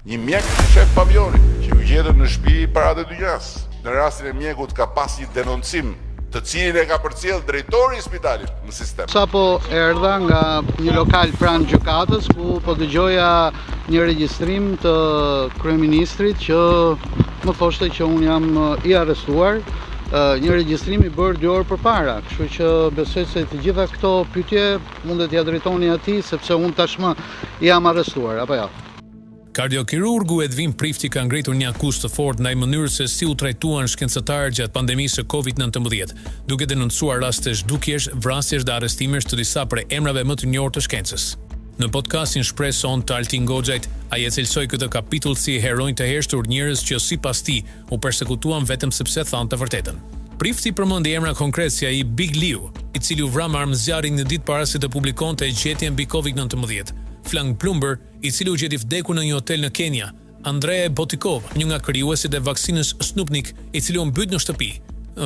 Një mjek shef pavioni që u gjetën në shtëpi para të dynjas. Në rastin e mjekut ka pas një denoncim, të cilin e ka përcjell drejtori i spitalit në sistem. Sapo erdha nga një lokal pranë gjykatës ku po dëgjoja një regjistrim të kryeministrit që më thoshte që unë jam i arrestuar, një regjistrim i bërë 2 orë përpara, kështu që besoj se të gjitha këto pyetje mundet t'ia drejtoni atij sepse unë tashmë jam arrestuar, apo jo? Kardiokirurgu Edvin Prifti ka ngritur një akuzë të fortë ndaj mënyrës se si u trajtuan shkencëtarë gjatë pandemisë së Covid-19, duke denoncuar raste zhdukjesh, vrasjesh dhe arrestimesh të disa prej emrave më të njohur të shkencës. Në podcastin Shpresë On të Altin Goxhajt, ai e cilësoi këtë kapitull si heronj të heshtur, njerëz që sipas tij u persekutuan vetëm sepse thanë të vërtetën. Prifti përmendi emra konkret si ai Big Liu, i cili u vra me armëzjarrin një ditë para se të publikonte gjetjen mbi Covid-19. Flang Plumber, i cili u gjeti vdekur në një hotel në Kenya, Andrea Botikov, një nga krijuesit e vaksinës Sputnik, i cili u mbyt në shtëpi,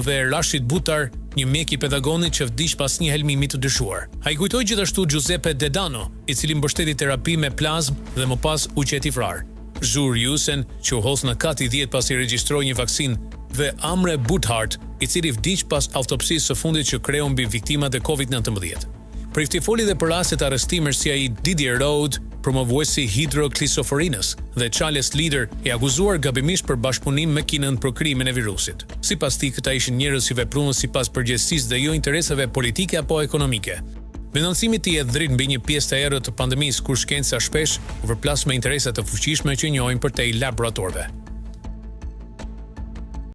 dhe Rashid Butar, një mjek i pedagonit që vdiq pas një helmimi të dyshuar. Ai kujtoi gjithashtu Giuseppe Dedano, i cili mbështeti terapi me plazmë dhe më pas u gjeti vrarë. Zhur Yusen, që u hoz në kati 10 pas i regjistroi një vaksinë, dhe Amre Buthart, i cili vdiq pas autopsisë së fundit që kreu mbi viktimat e Covid-19. Prifti foli dhe për rastet arrestimesh si ai Didier Rode, promovuesi hidroklisoforinas, dhe Charles Leader, i akuzuar gabimisht për bashkëpunim me Kinën për krimin e virusit. Sipas tij, këta ishin njerëz që veprohen sipas përgjegjësisë dhe jo interesave politike apo ekonomike. Denoncimi i tij e dhrit mbi një pjesë të errët të pandemisë kur shkenca shpesh u përplas me interesa të fuqishme që njohin përtej laboratorëve.